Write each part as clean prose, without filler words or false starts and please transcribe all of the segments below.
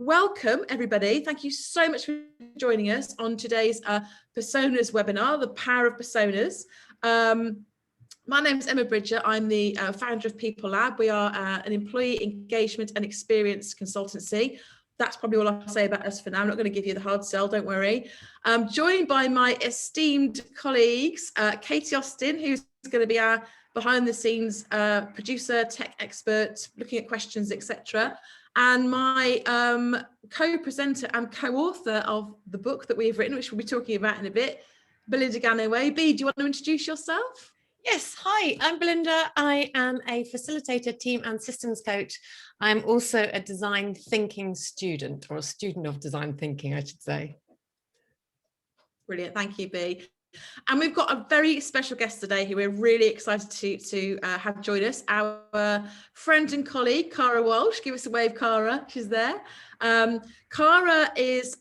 welcome everybody. Thank you so much for joining us on today's Personas webinar, The Power of Personas. My name is Emma Bridger. I'm the founder of People Lab. We are an employee engagement and experience consultancy. That's probably all I'll say about us for now. I'm not going to give you the hard sell, don't worry. I'm joined by my esteemed colleagues, Katie Austin, who's going to be our behind the scenes producer, tech expert, looking at questions, etc. And my co-presenter and co-author of the book that we've written, which we'll be talking about in a bit, Belinda Ganaway. Bea, do you want to introduce yourself? Yes, hi, I'm Belinda. I am a facilitator, team and systems coach. I'm also a design thinking student, or a student of design thinking, I should say. Brilliant, thank you, Bea. And we've got a very special guest today who we're really excited to have join us, our friend and colleague, Carla Walsh. Give us a wave, Carla, she's there. Carla is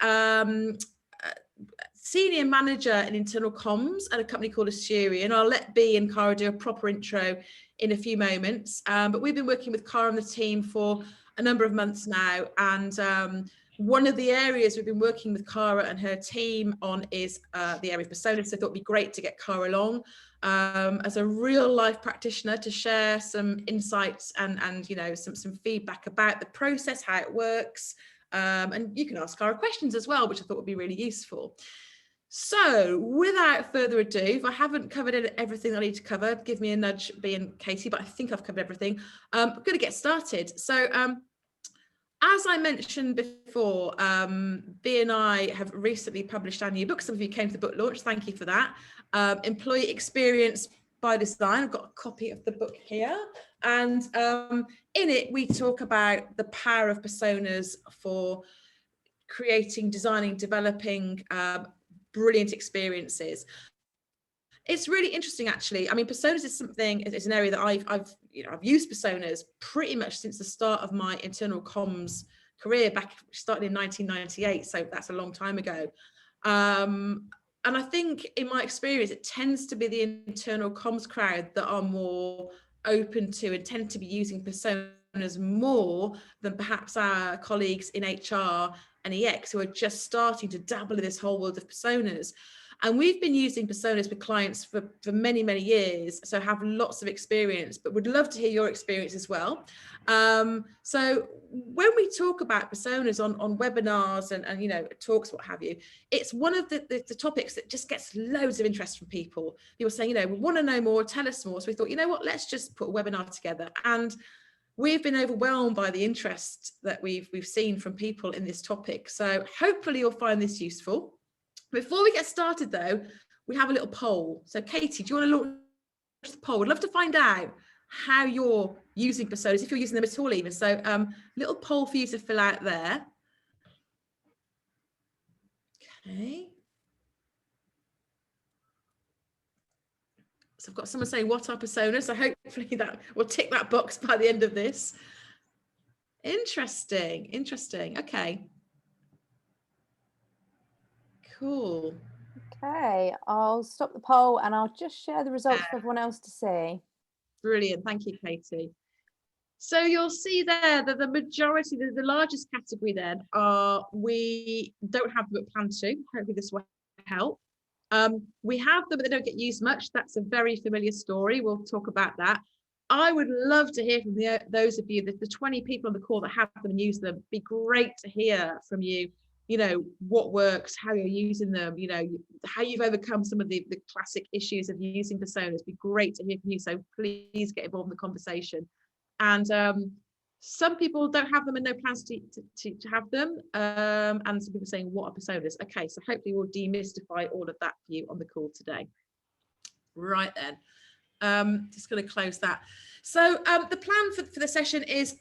senior manager in internal comms at a company called Assyria, and I'll let Bea and Cara do a proper intro in a few moments. But we've been working with Cara and the team for a number of months now, and one of the areas we've been working with Cara and her team on is the area of personas. So I thought it'd be great to get Cara along as a real life practitioner to share some insights and you know some feedback about the process, how it works, and you can ask Cara questions as well, which I thought would be really useful. So without further ado, if I haven't covered everything I need to cover, give me a nudge, Bea and Katie, but I think I've covered everything. I'm going to get started. So as I mentioned before, Bea and I have recently published our new book. Some of you came to the book launch, thank you for that. Employee Experience by Design. I've got a copy of the book here. And in it, we talk about the power of personas for creating, designing, developing brilliant experiences. It's really interesting, actually. I mean, personas is something, it's an area that I've used personas pretty much since the start of my internal comms career, started in 1998, so that's a long time ago. And I think in my experience, it tends to be the internal comms crowd that are more open to and tend to be using personas more than perhaps our colleagues in HR and EX who are just starting to dabble in this whole world of personas. And we've been using personas with clients for many, many years, so have lots of experience, but would love to hear your experience as well. So when we talk about personas on webinars and you know, talks, what have you, it's one of the topics that just gets loads of interest from people. People saying, you know, we want to know more, tell us more. So we thought, you know what, let's just put a webinar together. And we've been overwhelmed by the interest that we've seen from people in this topic. So hopefully you'll find this useful. Before we get started though, we have a little poll. So Katie, do you want to launch the poll? We'd love to find out how you're using personas, if you're using them at all even. So little poll for you to fill out there. Okay. So I've got someone saying, what are personas? So hopefully that will tick that box by the end of this. Interesting, interesting. Okay. Cool. Okay, I'll stop the poll and I'll just share the results for everyone else to see. Brilliant, thank you, Katie. So you'll see there that the majority, the largest category then are, we don't have the book planned to, hopefully this will help. We have them, but they don't get used much. That's a very familiar story. We'll talk about that. I would love to hear from those of you, the 20 people on the call that have them and use them. It'd be great to hear from you, you know, what works, how you're using them, you know, how you've overcome some of the classic issues of using personas. It'd be great to hear from you. So please get involved in the conversation. And some people don't have them and no plans to have them. And some people are saying, what are personas? Okay, so hopefully we'll demystify all of that for you on the call today. Right then, just going to close that. So the plan for the session is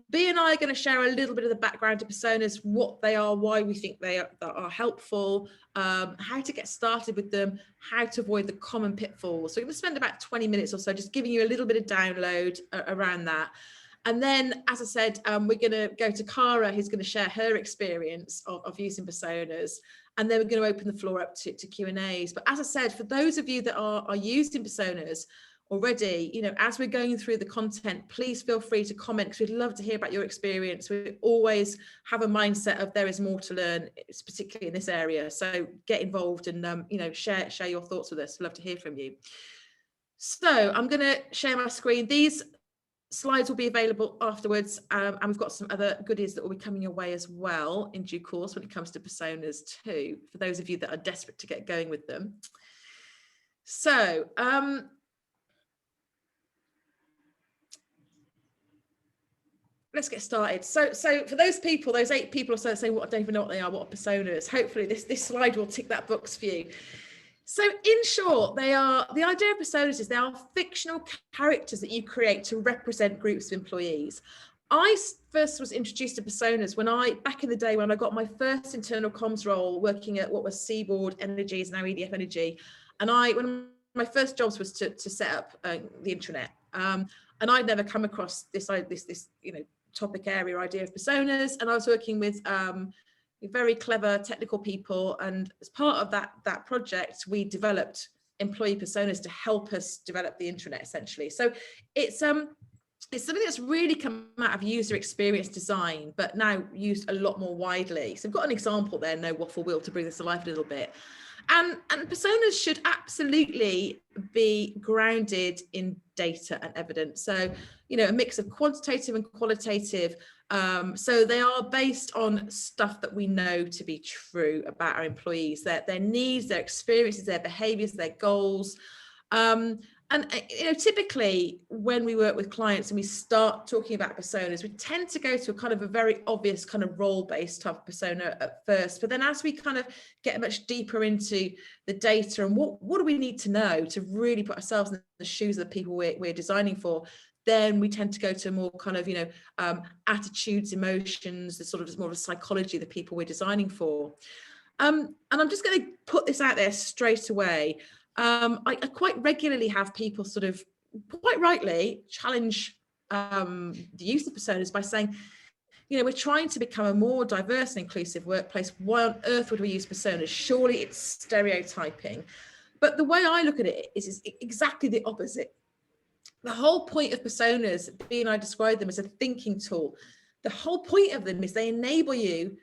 Bea and I are going to share a little bit of the background to personas, what they are, why we think they are helpful, how to get started with them, how to avoid the common pitfalls. So we're going to spend about 20 minutes or so just giving you a little bit of download around that. And then, as I said, we're going to go to Cara, who's going to share her experience of using personas. And then we're going to open the floor up to Q&As. But as I said, for those of you that are using personas, already, you know, as we're going through the content, please feel free to comment, because we'd love to hear about your experience. We always have a mindset of there is more to learn, particularly in this area. So get involved and, you know, share your thoughts with us. We'd love to hear from you. So I'm going to share my screen. These slides will be available afterwards, and we've got some other goodies that will be coming your way as well in due course when it comes to personas too, for those of you that are desperate to get going with them. So let's get started. So for those people, those 8 people or so saying, "What, I don't even know what they are, what are personas?" Hopefully this slide will tick that box for you. So in short, the idea of personas is they are fictional characters that you create to represent groups of employees. I first was introduced to personas back in the day when I got my first internal comms role working at what was Seaboard Energies, now EDF Energy. And one of my first jobs was to set up the intranet. And I'd never come across this you know, topic area idea of personas. And I was working with very clever technical people, and as part of that project we developed employee personas to help us develop the intranet essentially. So it's something that's really come out of user experience design, but now used a lot more widely. So I've got an example there, no waffle wheel, to bring this to life a little bit. And personas should absolutely be grounded in data and evidence. So, you know, a mix of quantitative and qualitative. So they are based on stuff that we know to be true about our employees, their needs, their experiences, their behaviors, their goals. And you know, typically when we work with clients and we start talking about personas, we tend to go to a kind of a very obvious kind of role-based type of persona at first. But then as we kind of get much deeper into the data and what do we need to know to really put ourselves in the shoes of the people we're designing for, then we tend to go to more kind of, you know, attitudes, emotions, the sort of more of a psychology of the people we're designing for. And I'm just going to put this out there straight away. I quite regularly have people sort of quite rightly challenge the use of personas by saying, you know, we're trying to become a more diverse and inclusive workplace. Why on earth would we use personas? Surely it's stereotyping. But the way I look at it is exactly the opposite. The whole point of personas, being I describe them as a thinking tool, the whole point of them is they enable you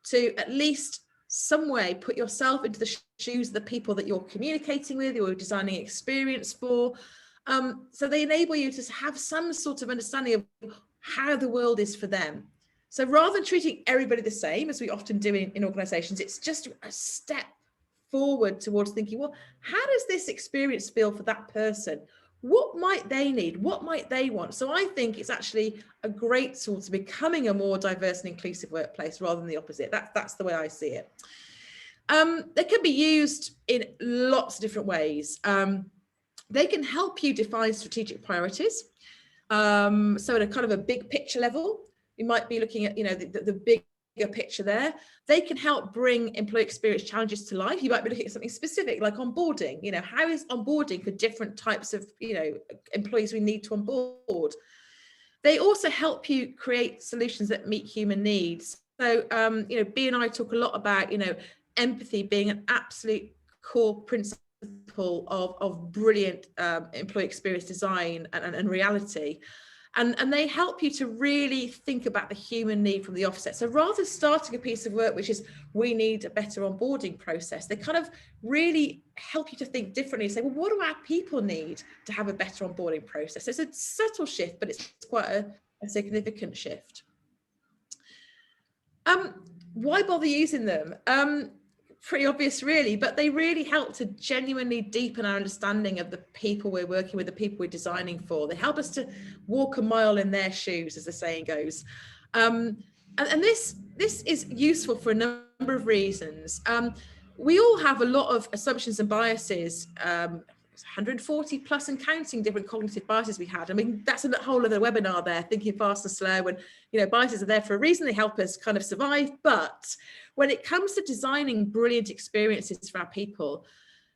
to at least some way put yourself into the shoes of the people that you're communicating with, you're designing experience for. So they enable you to have some sort of understanding of how the world is for them. So rather than treating everybody the same, as we often do in organizations, it's just a step forward towards thinking, well, how does this experience feel for that person? What might they need? What might they want? So I think it's actually a great tool to becoming a more diverse and inclusive workplace rather than the opposite. That's the way I see it. They can be used in lots of different ways. They can help you define strategic priorities. So at a kind of a big picture level, you might be looking at, you know, the bigger picture there. They can help bring employee experience challenges to life. You might be looking at something specific like onboarding. You know, how is onboarding for different types of, you know, employees we need to onboard? They also help you create solutions that meet human needs. So, you know, B and I talk a lot about, you know, empathy being an absolute core principle of brilliant employee experience design and reality. And they help you to really think about the human need from the offset. So rather than starting a piece of work, which is, we need a better onboarding process, they kind of really help you to think differently. Say, well, what do our people need to have a better onboarding process? It's a subtle shift, but it's quite a significant shift. Why bother using them? Pretty obvious really, but they really help to genuinely deepen our understanding of the people we're working with, the people we're designing for. They help us to walk a mile in their shoes, as the saying goes. And this is useful for a number of reasons. We all have a lot of assumptions and biases, 140 plus and counting different cognitive biases we had. I mean, that's a whole other webinar there, thinking fast and slow. And, you know, biases are there for a reason. They help us kind of survive. But when it comes to designing brilliant experiences for our people,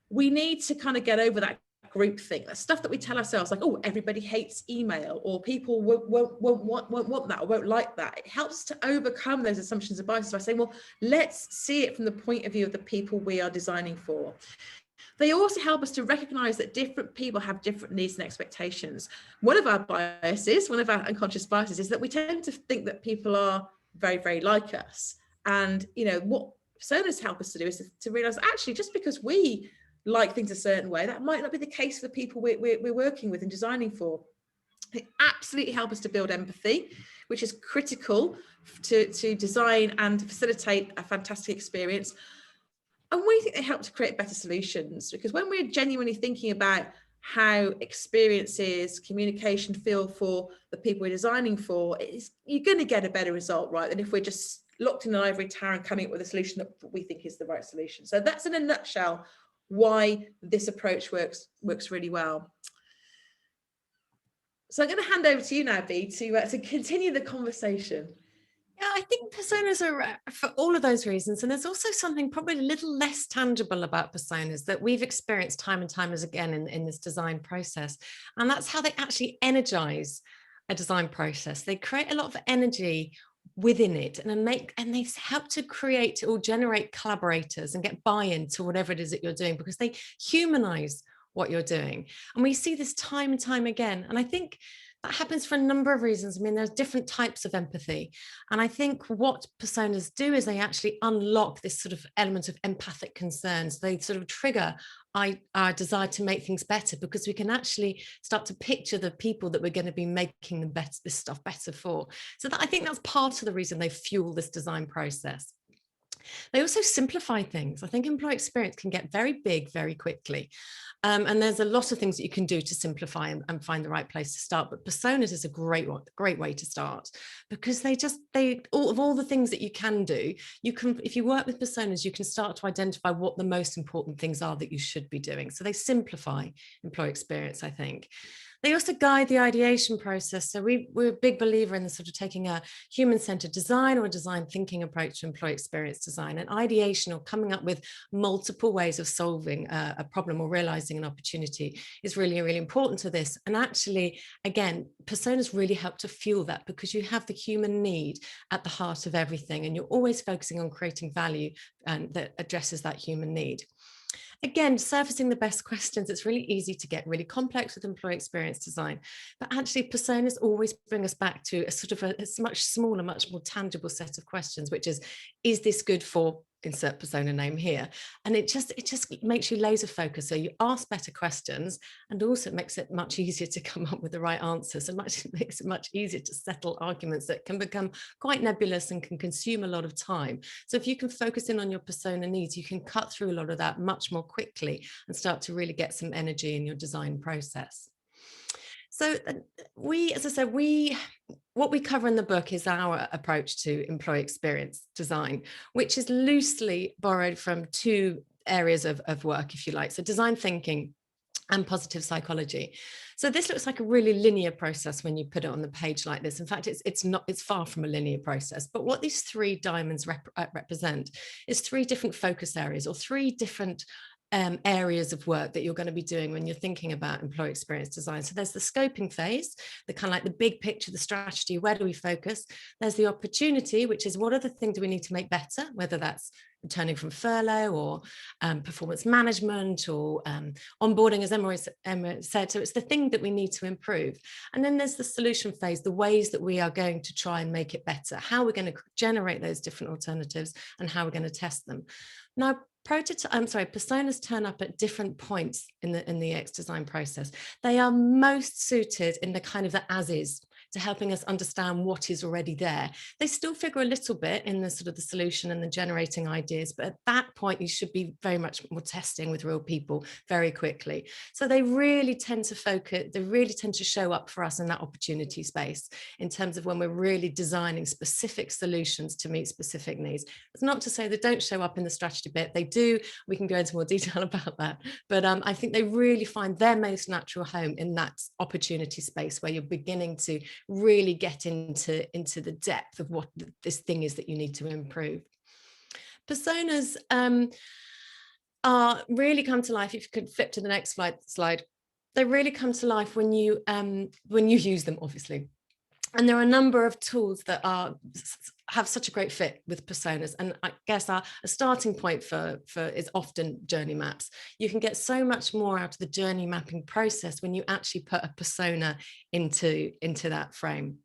we need to kind of get over that group thing, that stuff that we tell ourselves, like, oh, everybody hates email, or people won't want that, or won't like that. It helps to overcome those assumptions and biases by saying, well, let's see it from the point of view of the people we are designing for. They also help us to recognize that different people have different needs and expectations. One of our biases, one of our unconscious biases, is that we tend to think that people are very, very like us. And, you know, what personas help us to do is to realize actually, just because we like things a certain way, that might not be the case for the people we're working with and designing for. They absolutely help us to build empathy, which is critical to design and facilitate a fantastic experience. And we think they help to create better solutions, because when we're genuinely thinking about how experiences, communication feel for the people we're designing for, you're going to get a better result, right, than if we're just locked in an ivory tower and coming up with a solution that we think is the right solution. So that's in a nutshell why this approach works really well. So I'm going to hand over to you now, Bea, to continue the conversation. Yeah, I think personas are for all of those reasons. And there's also something probably a little less tangible about personas that we've experienced time and time again in this design process. And that's how they actually energize a design process. They create a lot of energy within it, and they help to create or generate collaborators and get buy-in to whatever it is that you're doing, because they humanize what you're doing. And we see this time and time again. And I think that happens for a number of reasons. I mean, there's different types of empathy. And I think what personas do is they actually unlock this sort of element of empathic concerns. They sort of trigger our desire to make things better, because we can actually start to picture the people that we're going to be making this stuff better for. So I think that's part of the reason they fuel this design process. They also simplify things. I think employee experience can get very big very quickly. And there's a lot of things that you can do to simplify and find the right place to start. But personas is a great way to start, because all the things that you can do, if you work with personas, you can start to identify what the most important things are that you should be doing. So they simplify employee experience, I think. They also guide the ideation process. So we're a big believer in the sort of taking a human-centered design or a design thinking approach to employee experience design, and ideation, or coming up with multiple ways of solving a problem or realizing an opportunity, is really, really important to this. And actually, again, personas really help to fuel that, because you have the human need at the heart of everything, and you're always focusing on creating value that addresses that human need. Again, surfacing the best questions. It's really easy to get really complex with employee experience design, but actually personas always bring us back to a much smaller, much more tangible set of questions, which is this good for insert persona name here? And it just makes you laser focus. So you ask better questions, and also it makes it much easier to come up with the right answers. So it makes it much easier to settle arguments that can become quite nebulous and can consume a lot of time. So if you can focus in on your persona needs, you can cut through a lot of that much more quickly and start to really get some energy in your design process. So as I said, what we cover in the book is our approach to employee experience design, which is loosely borrowed from two areas of work, if you like. So design thinking and positive psychology. So this looks like a really linear process when you put it on the page like this. In fact, it's far from a linear process. But what these three diamonds represent is three different focus areas, or three different areas of work that you're going to be doing when you're thinking about employee experience design. So there's the scoping phase, the kind of like the big picture, the strategy, where do we focus? There's the opportunity, which is what are the things do we need to make better, whether that's returning from furlough or performance management or onboarding, as Emma said. So it's the thing that we need to improve. And then there's the solution phase, the ways that we are going to try and make it better, how we're going to generate those different alternatives and how we're going to test them. Now, personas turn up at different points in the UX design process. They are most suited in the kind of the as is, to helping us understand what is already there. They still figure a little bit in the sort of the solution and the generating ideas, but at that point you should be very much more testing with real people very quickly. So they really tend to focus, they really tend to show up for us in that opportunity space in terms of when we're really designing specific solutions to meet specific needs. It's not to say they don't show up in the strategy bit, they do. We can go into more detail about that, but I think they really find their most natural home in that opportunity space where you're beginning to really get into the depth of what this thing is that you need to improve. Personas are really come to life. If you could flip to the next slide, they really come to life when you use them, obviously. And there are a number of tools that are have such a great fit with personas. And I guess a starting point for is often journey maps. You can get so much more out of the journey mapping process when you actually put a persona into that frame.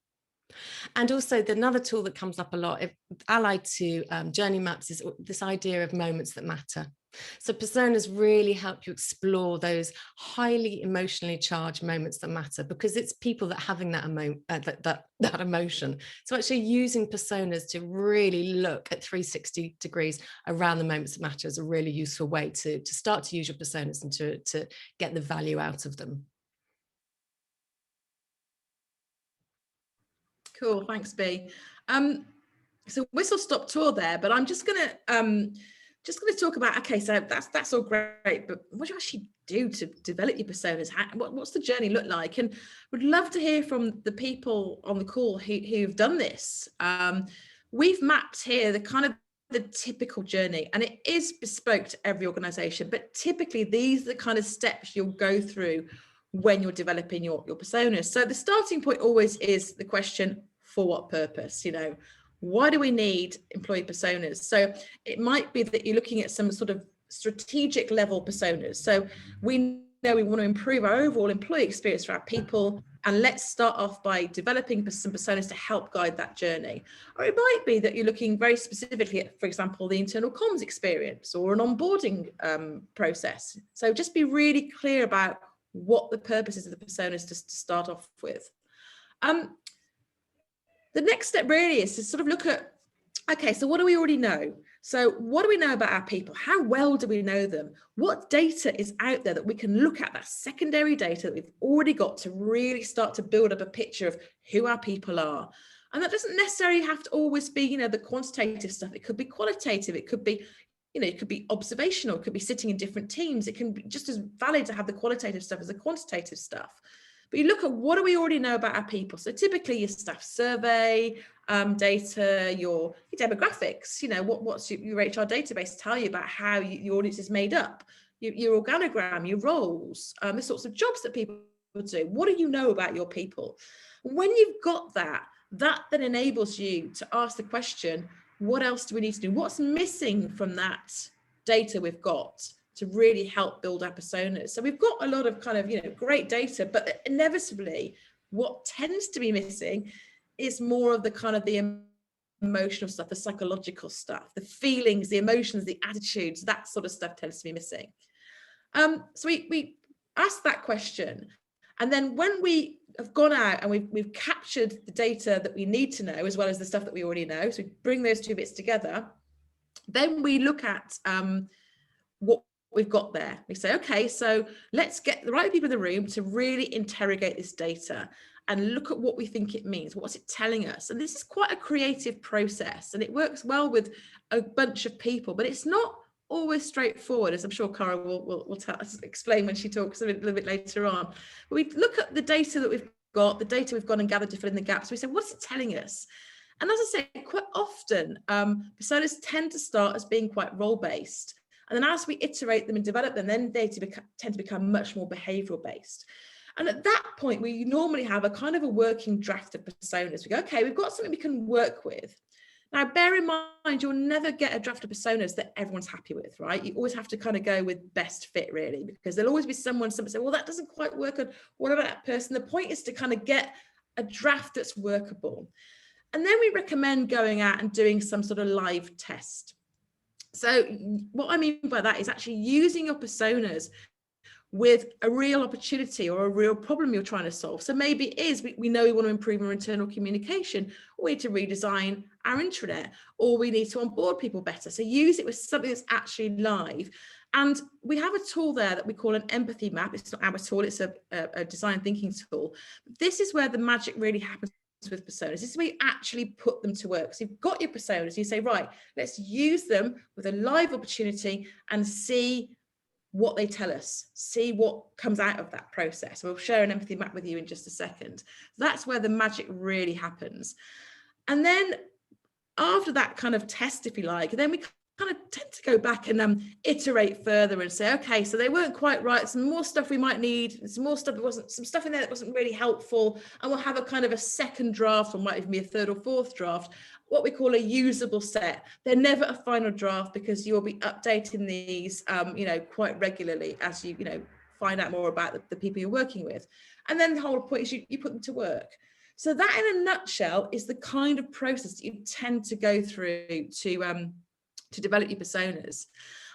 And also another tool that comes up a lot, allied to journey maps, is this idea of moments that matter. So personas really help you explore those highly emotionally charged moments that matter, because it's people that having that emotion. So actually using personas to really look at 360 degrees around the moments that matter is a really useful way to start to use your personas and to get the value out of them. Cool, thanks, B. So whistle stop tour there, but I'm just gonna talk about, okay, so that's all great, but what do you actually do to develop your personas? What's the journey look like? And would love to hear from the people on the call who've done this. We've mapped here the typical journey, and it is bespoke to every organization, but typically these are the kind of steps you'll go through when you're developing your personas. So the starting point always is the question, for what purpose? You know, why do we need employee personas? So it might be that you're looking at some sort of strategic level personas. So we know we want to improve our overall employee experience for our people, and let's start off by developing some personas to help guide that journey. Or it might be that you're looking very specifically at, for example, the internal comms experience or an onboarding process. So just be really clear about what the purpose is of the personas to start off with. The next step really is to sort of look at, okay, so what do we already know? So what do we know about our people? How well do we know them? What data is out there that we can look at, that secondary data that we've already got, to really start to build up a picture of who our people are? And that doesn't necessarily have to always be, you know, the quantitative stuff. It could be qualitative. It could be, you know, it could be observational. It could be sitting in different teams. It can be just as valid to have the qualitative stuff as the quantitative stuff. But you look at, what do we already know about our people? So typically your staff survey data, your demographics, you know, what's your HR database tell you about how your audience is made up, your organogram, your roles, the sorts of jobs that people do. What do you know about your people? When you've got that then enables you to ask the question, what else do we need to do? What's missing from that data we've got to really help build our personas? So we've got a lot of kind of, you know, great data, but inevitably what tends to be missing is more of the kind of the emotional stuff, the psychological stuff, the feelings, the emotions, the attitudes, that sort of stuff tends to be missing. So we ask that question. And then when we have gone out and we've captured the data that we need to know, as well as the stuff that we already know, so we bring those two bits together, then we look at what we've got there. We say, okay, so let's get the right people in the room to really interrogate this data and look at what we think it means. What's it telling us? And this is quite a creative process, and it works well with a bunch of people, but it's not always straightforward, as I'm sure Carla will explain when she talks a little bit later on. But we look at the data that we've got, the data we've gone and gathered to fill in the gaps. We say, what's it telling us? And as I say, quite often, personas tend to start as being quite role-based. And then as we iterate them and develop them, then data tend to become much more behavioural based. And at that point, we normally have a kind of a working draft of personas. We go, okay, we've got something we can work with. Now, bear in mind, you'll never get a draft of personas that everyone's happy with, right? You always have to kind of go with best fit, really, because there'll always be someone say, well, that doesn't quite work. And what about that person? The point is to kind of get a draft that's workable. And then we recommend going out and doing some sort of live test. So what I mean by that is actually using your personas with a real opportunity or a real problem you're trying to solve. So maybe it is, we know we want to improve our internal communication, or we need to redesign our intranet, or we need to onboard people better. So use it with something that's actually live. And we have a tool there that we call an empathy map. It's not our tool, it's a design thinking tool. This is where the magic really happens with personas. This is where you actually put them to work. So you've got your personas, you say, right, let's use them with a live opportunity and see what they tell us, see what comes out of that process. We'll share an empathy map with you in just a second. That's where the magic really happens. And then after that kind of test, if you like, then we kind of tend to go back and iterate further and say, okay, so they weren't quite right. Some more stuff we might need. Some more stuff that wasn't, some stuff in there that wasn't really helpful. And we'll have a kind of a second draft, or might even be a third or fourth draft what we call a usable set. They're never a final draft because you'll be updating these, quite regularly as you find out more about the people you're working with. And then the whole point is you put them to work. So that in a nutshell is the kind of process that you tend to go through to develop your personas.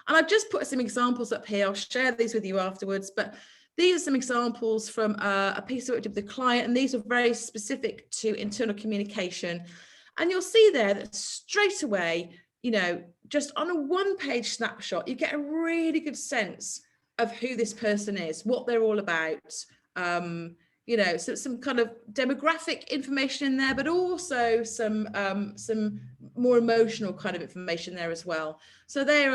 And I've just put some examples up here. I'll share these with you afterwards, but these are some examples from a piece of work with the client, and these are very specific to internal communication. And you'll see there that straight away, just on a one-page snapshot, you get a really good sense of who this person is, what they're all about. So some kind of demographic information in there, but also some more emotional kind of information there as well. So they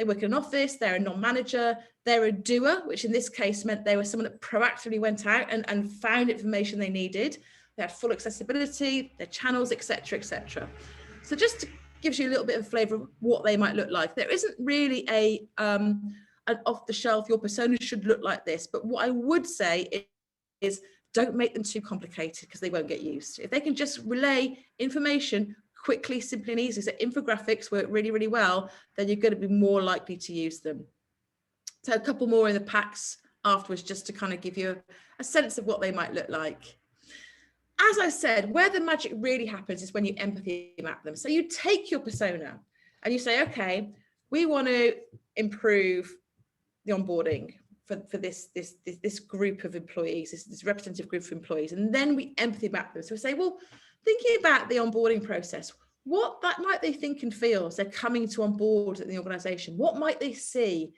work in an office, they're a non-manager, they're a doer, which in this case meant they were someone that proactively went out and found information they needed. They had full accessibility, their channels, etc., etc. So just to gives you a little bit of a flavour of what they might look like. There isn't really an off-the-shelf, your persona should look like this, but what I would say is don't make them too complicated because they won't get used. If they can just relay information quickly, simply and easily, so infographics work really, really well, then you're going to be more likely to use them. So a couple more in the packs afterwards, just to kind of give you a sense of what they might look like. As I said, where the magic really happens is when you empathy map them. So you take your persona and you say, okay, we want to improve the onboarding for this group of employees, this representative group of employees, and then we empathy map them. So we say, well, thinking about the onboarding process, what that might they think and feel as they're coming to onboard in the organisation? What might they see?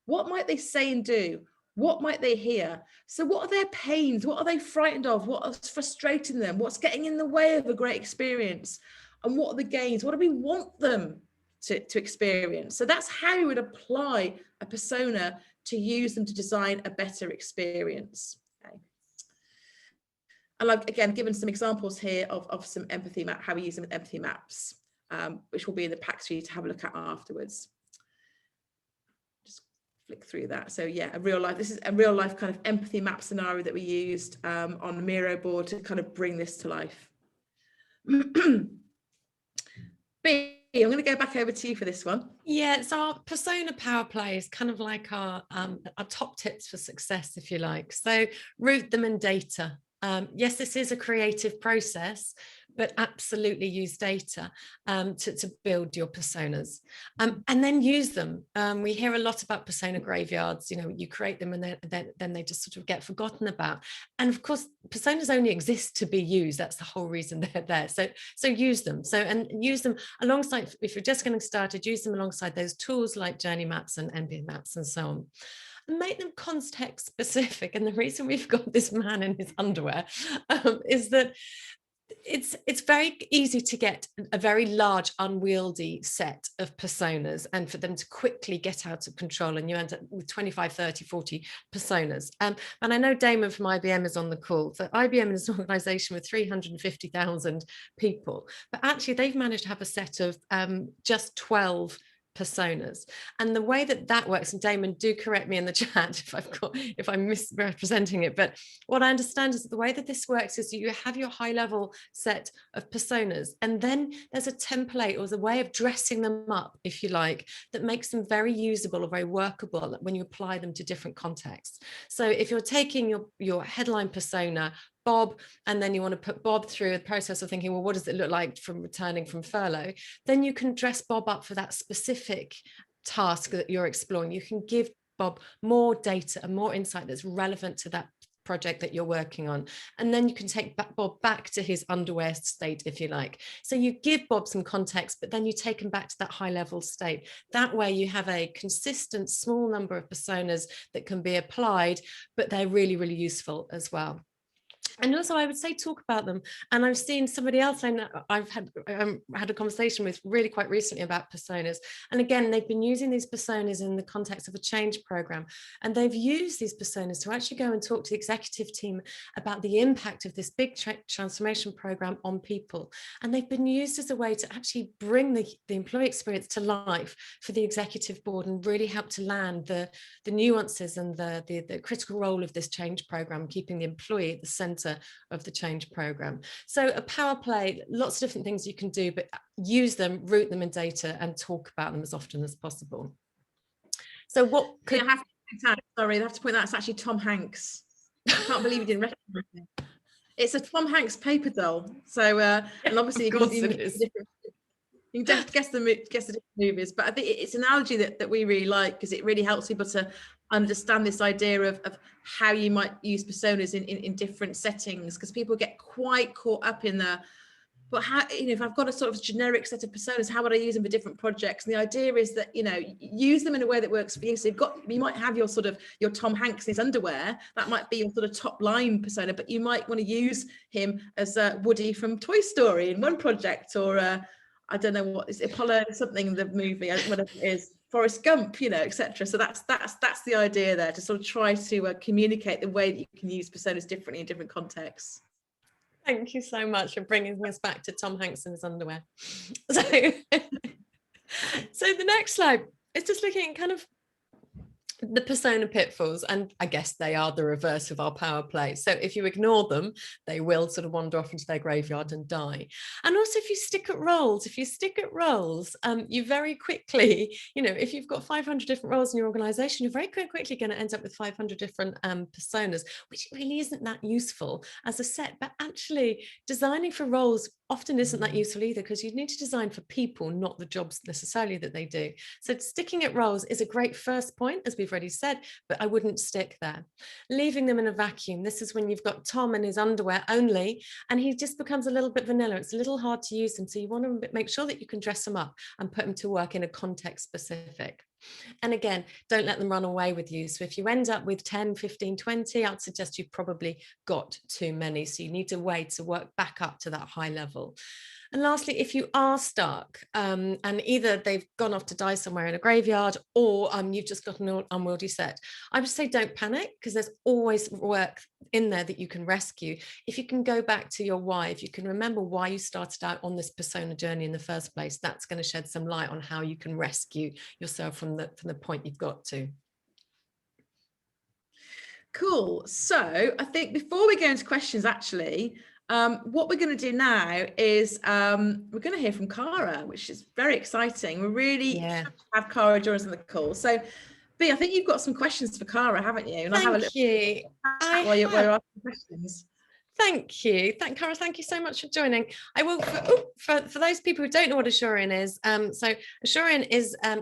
What might they say and do? What might they hear? So what are their pains? What are they frightened of? What is frustrating them? What's getting in the way of a great experience? And what are the gains? What do we want them to experience? So that's how you would apply a persona to use them to design a better experience. Okay. And I've, again, given some examples here of some empathy map, how we use them with empathy maps, which will be in the packs for you to have a look at afterwards. Just flick through that. So yeah, this is a real life kind of empathy map scenario that we used on the Miro board to kind of bring this to life. B, I'm going to go back over to you for this one. Yeah, so our persona power play is kind of like our top tips for success, if you like. So root them in data. Yes, this is a creative process, but absolutely use data to build your personas, and then use them. We hear a lot about persona graveyards. You create them and then they just sort of get forgotten about. And of course, personas only exist to be used. That's the whole reason they're there. So use them. And use them alongside, if you're just getting started, use them alongside those tools like journey maps and empathy maps and so on. Make them context specific. And the reason we've got this man in his underwear is that it's very easy to get a very large, unwieldy set of personas and for them to quickly get out of control, and you end up with 25, 30, 40 personas. And I know Damon from IBM is on the call. So IBM is an organization with 350,000 people, but actually they've managed to have a set of just 12 personas. And the way that works, and Damon, do correct me in the chat if I'm misrepresenting it, but what I understand is that the way that this works is you have your high level set of personas, and then there's a template or the way of dressing them up, if you like, that makes them very usable or very workable when you apply them to different contexts. So if you're taking your headline persona, Bob, and then you want to put Bob through a process of thinking, well, what does it look like from returning from furlough? Then you can dress Bob up for that specific task that you're exploring. You can give Bob more data and more insight that's relevant to that project that you're working on. And then you can take Bob back to his underwear state, if you like. So you give Bob some context, but then you take him back to that high level state. That way you have a consistent small number of personas that can be applied, but they're really, really useful as well. And also I would say talk about them. And I've seen somebody else I've had a conversation with really quite recently about personas. And again, they've been using these personas in the context of a change program. And they've used these personas to actually go and talk to the executive team about the impact of this big transformation program on people. And they've been used as a way to actually bring the employee experience to life for the executive board and really help to land the nuances and the critical role of this change program, keeping the employee at the center center of the change program. So a power play, lots of different things you can do, but use them, root them in data, and talk about them as often as possible. So what could... I have to point out it's actually Tom Hanks. I can't believe you didn't recognize it. It's a Tom Hanks paper doll. So and obviously you can guess the different movies, but I think it's an analogy that we really like, because it really helps people to understand this idea of how you might use personas in different settings, because people get quite caught up in the, but how, if I've got a sort of generic set of personas, how would I use them for different projects? And the idea is that, use them in a way that works for you. So you might have your sort of your Tom Hanks in his underwear, that might be your sort of top line persona, but you might want to use him as Woody from Toy Story in one project, or I don't know what is Apollo something, the movie, whatever it is, Forrest Gump, etc. So that's the idea there, to sort of try to communicate the way that you can use personas differently in different contexts. Thank you so much for bringing us back to Tom Hanks in his underwear. So the next slide is just looking at kind of the persona pitfalls, and I guess they are the reverse of our power play. So if you ignore them, they will sort of wander off into their graveyard and die. And also, if you stick at roles, you very quickly, if you've got 500 different roles in your organization, you're very quickly going to end up with 500 different personas, which really isn't that useful as a set. But actually, designing for roles often isn't that useful either, because you need to design for people, not the jobs necessarily that they do. So sticking at roles is a great first point, as we've already said, but I wouldn't stick there. Leaving them in a vacuum. This is when you've got Tom in his underwear only, and he just becomes a little bit vanilla. It's a little hard to use him. So you want to make sure that you can dress him up and put him to work in a context specific. And again, don't let them run away with you. So if you end up with 10, 15, 20, I'd suggest you've probably got too many. So you need a way to work back up to that high level. And lastly, if you are stuck and either they've gone off to die somewhere in a graveyard, or you've just got an unwieldy set, I would say don't panic, because there's always work in there that you can rescue. If you can go back to your why, if you can remember why you started out on this persona journey in the first place, that's going to shed some light on how you can rescue yourself from the point you've got to. Cool. So I think before we go into questions, actually, what we're going to do now is we're going to hear from Cara, which is very exciting. We're really happy to have Cara join us on the call. So, B, I think you've got some questions for Cara, haven't you? And Thank I'll have a you. while you're asking questions. Thank you. Cara, thank you so much for joining. I will, for those people who don't know what Asurion is, so Asurion is a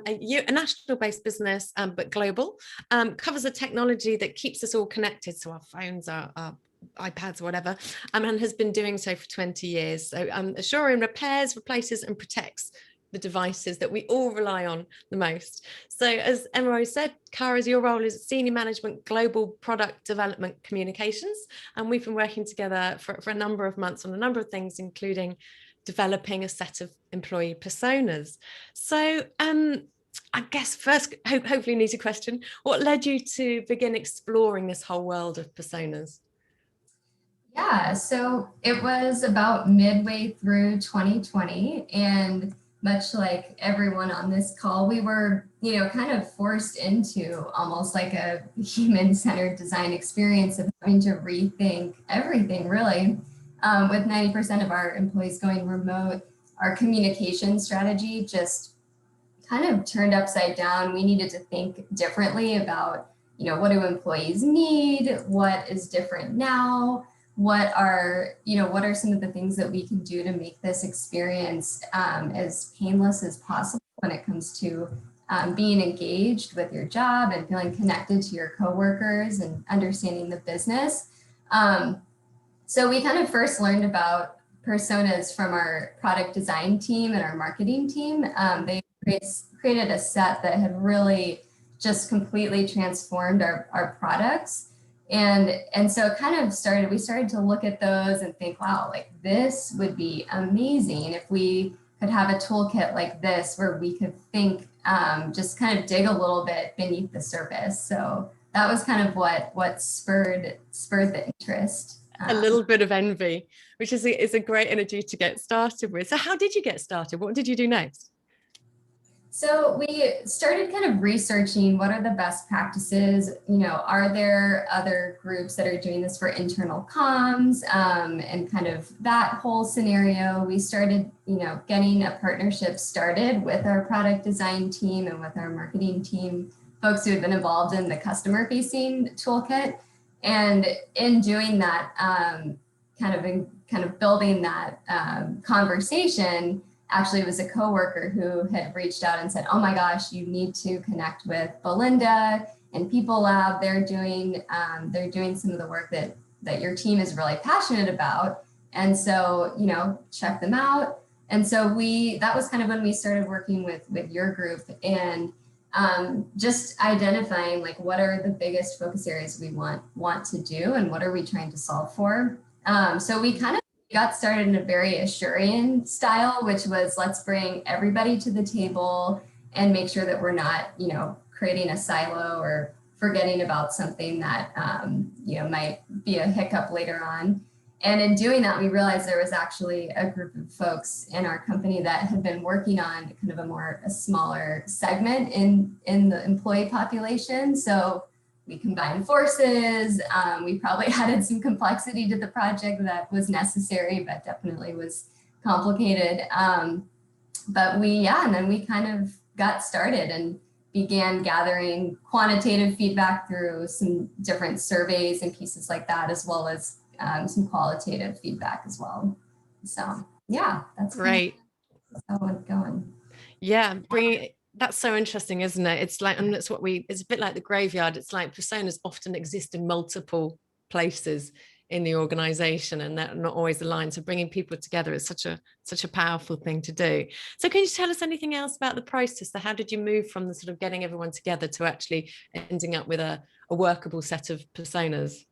national-based business, but global, covers a technology that keeps us all connected, so our phones, our iPads, whatever, and has been doing so for 20 years. So Asurion repairs, replaces, and protects the devices that we all rely on the most. So as Emma said, Cara's, your role is Senior Management Global Product Development Communications, and we've been working together for a number of months on a number of things, including developing a set of employee personas. So I guess first, hopefully an easy question, what led you to begin exploring this whole world of personas? Yeah, so it was about midway through 2020, and much like everyone on this call, we were, kind of forced into almost like a human-centered design experience of having to rethink everything, really. With 90% of our employees going remote, our communication strategy just kind of turned upside down. We needed to think differently about, what do employees need? What is different now? What are some of the things that we can do to make this experience as painless as possible when it comes to being engaged with your job and feeling connected to your coworkers and understanding the business. So we kind of first learned about personas from our product design team and our marketing team. They created a set that had really just completely transformed our products. And so it kind of we started to look at those and think, wow, like this would be amazing if we could have a toolkit like this where we could think, just kind of dig a little bit beneath the surface. So that was kind of what spurred the interest. A little bit of envy, which is a great energy to get started with. So how did you get started? What did you do next? So we started kind of researching what are the best practices, are there other groups that are doing this for internal comms, and kind of that whole scenario. We started, getting a partnership started with our product design team and with our marketing team, folks who had been involved in the customer facing toolkit. And in doing that, kind of building that conversation, actually it was a coworker who had reached out and said, oh my gosh, you need to connect with Belinda and People Lab. They're doing some of the work that your team is really passionate about. And so, check them out. And so that was kind of when we started working with your group, and just identifying like what are the biggest focus areas we want to do and what are we trying to solve for. So we kind of got started in a very Assurian style, which was let's bring everybody to the table and make sure that we're not, creating a silo or forgetting about something that, might be a hiccup later on. And in doing that, we realized there was actually a group of folks in our company that had been working on kind of a smaller segment in the employee population. So we combined forces. We probably added some complexity to the project that was necessary, but definitely was complicated. But and then we kind of got started and began gathering quantitative feedback through some different surveys and pieces like that, as well as some qualitative feedback as well. So yeah, that's great. How it's going. Yeah, that's so interesting, isn't it? It's like, and that's it's a bit like the graveyard. It's like personas often exist in multiple places in the organization, and they're not always aligned. So bringing people together is such a powerful thing to do. So can you tell us anything else about the process? So how did you move from the sort of getting everyone together to actually ending up with a workable set of personas?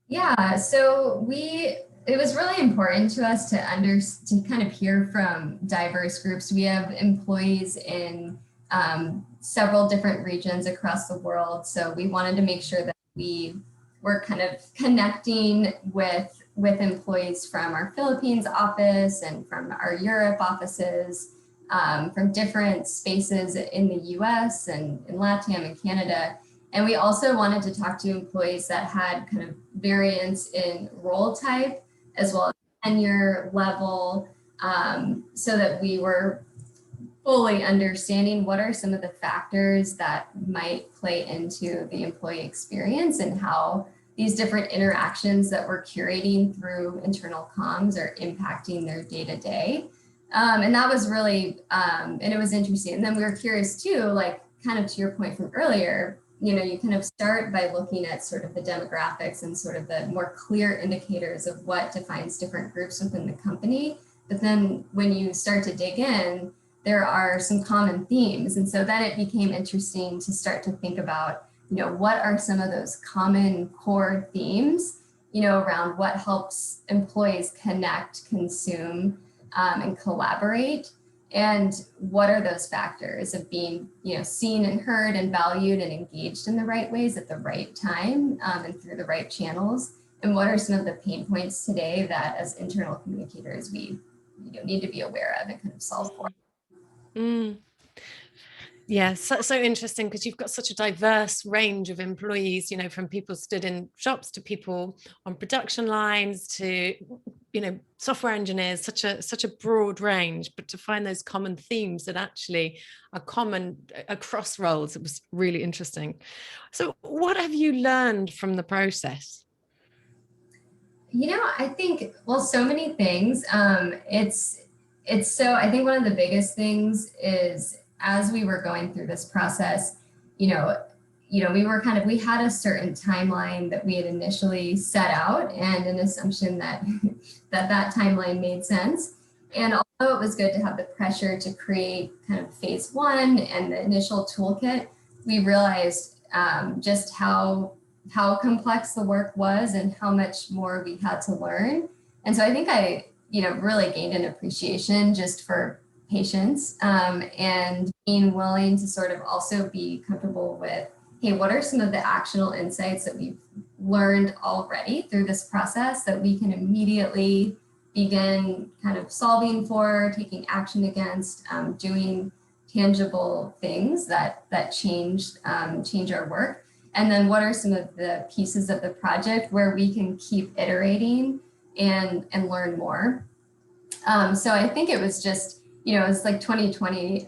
Yeah, so it was really important to us to kind of hear from diverse groups. We have employees in several different regions across the world. So we wanted to make sure that we were kind of connecting with employees from our Philippines office and from our Europe offices, from different spaces in the US and in LATAM and Canada. And we also wanted to talk to employees that had kind of variance in role type as well as tenure level, so that we were fully understanding what are some of the factors that might play into the employee experience and how these different interactions that we're curating through internal comms are impacting their day-to-day. And that was really, and it was interesting. And then we were curious too, like kind of to your point from earlier, you kind of start by looking at sort of the demographics and sort of the more clear indicators of what defines different groups within the company. But then when you start to dig in, there are some common themes. And so then it became interesting to start to think about, what are some of those common core themes, around what helps employees connect, consume, and collaborate. And what are those factors of being, seen and heard and valued and engaged in the right ways at the right time, and through the right channels? And what are some of the pain points today that as internal communicators we need to be aware of and kind of solve for? Yeah, so interesting, because you've got such a diverse range of employees, from people stood in shops to people on production lines to, software engineers, such a broad range, but to find those common themes that actually are common across roles, it was really interesting. So what have you learned from the process? I think, so many things. I think one of the biggest things is, as we were going through this process, we had a certain timeline that we had initially set out, and an assumption that that timeline made sense. And although it was good to have the pressure to create kind of phase one and the initial toolkit, we realized just how complex the work was and how much more we had to learn. And so I think I really gained an appreciation just for patience, and being willing to sort of also be comfortable with, hey, what are some of the actionable insights that we've learned already through this process that we can immediately begin kind of solving for, taking action against, doing tangible things that change our work? And then what are some of the pieces of the project where we can keep iterating and learn more? So I think it was just, you know, it's like 2020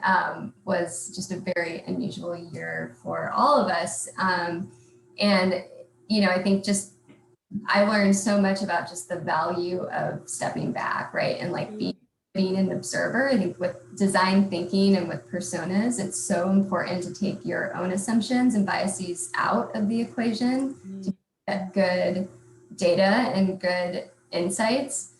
was just a very unusual year for all of us. And, you know, I think just I learned so much about just the value of stepping back, right? And like being an observer. I think with design thinking and with personas, it's so important to take your own assumptions and biases out of the equation to get good data and good insights.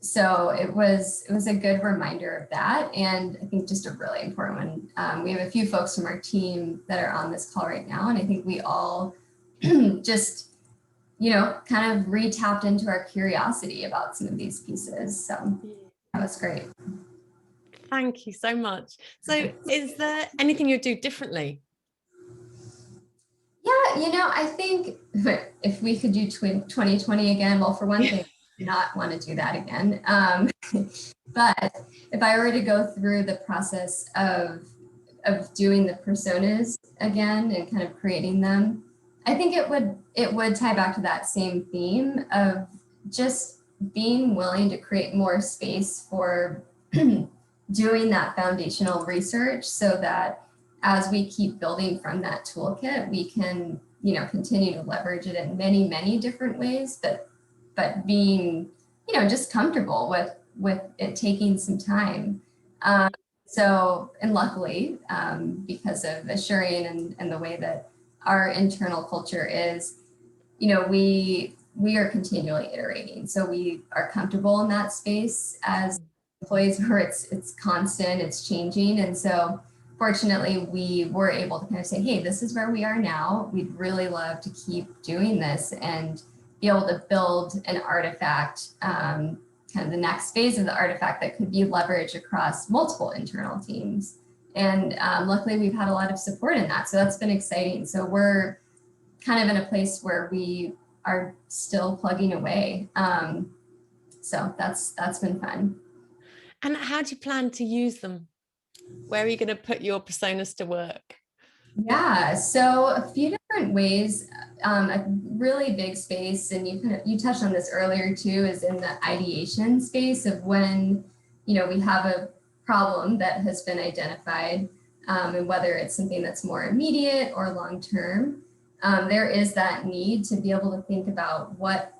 So it was a good reminder of that. And I think just a really important one. We have a few folks from our team that are on this call right now. And I think we all just, you know, kind of re-tapped into our curiosity about some of these pieces. So that was great. Thank you so much. So is there anything you'd do differently? Yeah, you know, I think if we could do 2020 again, well, for one thing, I do not want to do that again. But if I were to go through the process of doing the personas again and kind of creating them, I think it would tie back to that same theme of just being willing to create more space for doing that foundational research, so that as we keep building from that toolkit, we can, you know, continue to leverage it in many, many different ways, but being, you know, just comfortable with it taking some time. So, and luckily, because of Asurion and the way that our internal culture is, you know, we are continually iterating. So we are comfortable in that space as employees where it's constant, it's changing. And so fortunately, we were able to kind of say, hey, this is where we are now. We'd really love to keep doing this and be able to build an artifact, kind of the next phase of the artifact that could be leveraged across multiple internal teams. And luckily, we've had a lot of support in that. So that's been exciting. So we're kind of in a place where we are still plugging away. So that's been fun. And how do you plan to use them? Where are you going to put your personas to work? Yeah, so a few different ways. A really big space, and you touched on this earlier too, is in the ideation space of when, you know, we have a problem that has been identified, and whether it's something that's more immediate or long term, there is that need to be able to think about what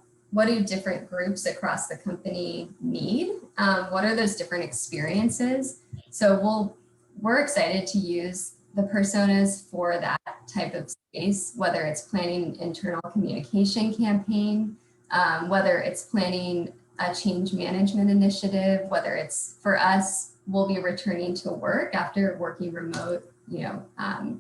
do different groups across the company need? What are those different experiences? So we're excited to use the personas for that type of space, whether it's planning internal communication campaign, whether it's planning a change management initiative, whether it's for us, we'll be returning to work after working remote, you know,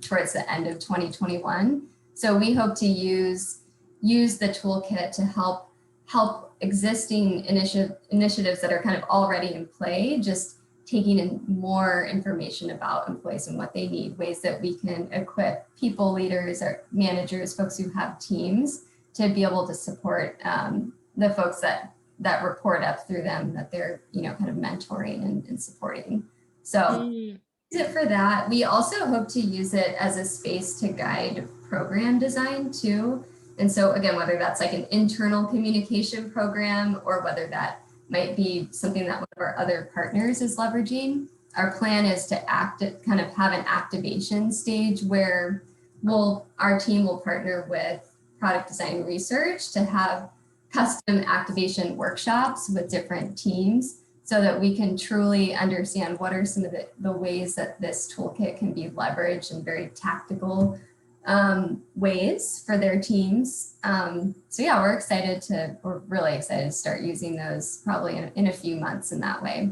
towards the end of 2021. So we hope to use the toolkit to help existing initiatives that are kind of already in play, just taking in more information about employees and what they need, ways that we can equip people, leaders, or managers, folks who have teams, to be able to support the folks that report up through them, that they're, you know, kind of mentoring and supporting. So use it for that. We also hope to use it as a space to guide program design too. And so again, whether that's like an internal communication program or whether that might be something that one of our other partners is leveraging, our plan is to kind of have an activation stage where our team will partner with product design research to have custom activation workshops with different teams, so that we can truly understand what are some of the ways that this toolkit can be leveraged in very tactical ways for their teams. So yeah, we're really excited to start using those probably in a few months in that way.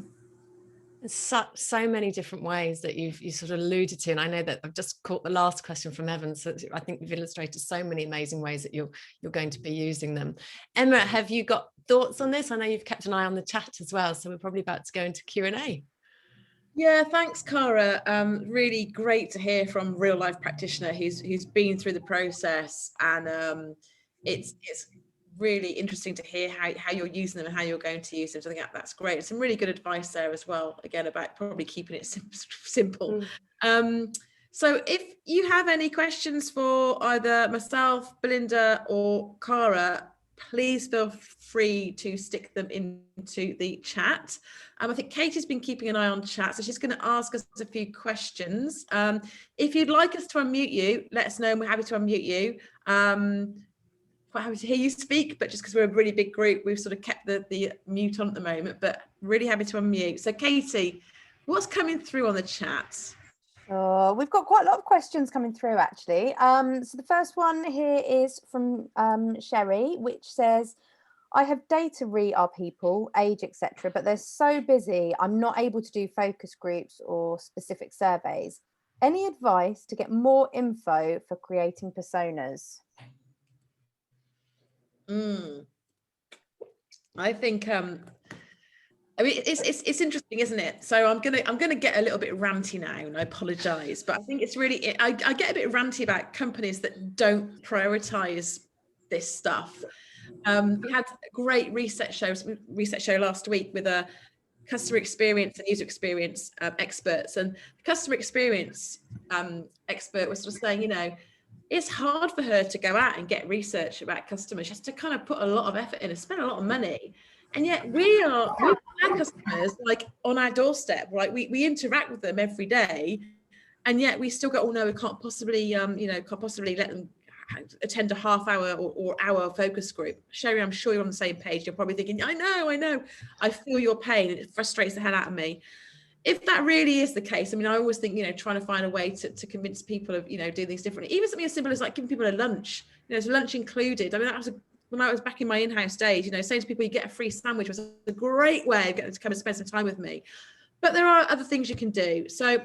So many different ways that you sort of alluded to, and I know that I've just caught the last question from Evan, so I think you've illustrated so many amazing ways that you're going to be using them. Emma, have you got thoughts on this? I know you've kept an eye on the chat as well, so we're probably about to go into Q&A. Yeah, thanks, Cara. Really great to hear from real life practitioner who's been through the process, and it's really interesting to hear how you're using them and how you're going to use them. So I think that's great. Some really good advice there as well, again, about probably keeping it simple. So if you have any questions for either myself, Belinda, or Cara, please feel free to stick them into the chat. I think Katie's been keeping an eye on chat, so she's going to ask us a few questions. If you'd like us to unmute you, let us know and we're happy to unmute you. Quite happy to hear you speak, but just because we're a really big group, we've sort of kept the mute on at the moment, but really happy to unmute. So Katie, what's coming through on the chat? We've got quite a lot of questions coming through, actually. So the first one here is from Sherry, which says, I have data re our people, age, etc., but they're so busy, I'm not able to do focus groups or specific surveys. Any advice to get more info for creating personas? I think I mean, it's interesting, isn't it? So I'm gonna get a little bit ranty now, and I apologise, but I think it's really I get a bit ranty about companies that don't prioritise this stuff. We had a great research show last week with a customer experience and user experience experts, and the customer experience expert was sort of saying, you know, it's hard for her to go out and get research about customers. She has to kind of put a lot of effort in and spend a lot of money. And yet we our customers like on our doorstep, right? We interact with them every day, and yet we still go, oh no, we can't possibly can't possibly let them attend a half hour or hour focus group. Sherry, I'm sure you're on the same page. You're probably thinking, I know, I feel your pain. It frustrates the hell out of me. If that really is the case, I mean, I always think, you know, trying to find a way to convince people of, you know, doing things differently. Even something as simple as like giving people a lunch, you know, so lunch included. I mean, that was when I was back in my in-house days, you know, saying to people, you get a free sandwich was a great way of getting them to come and spend some time with me. But there are other things you can do. So,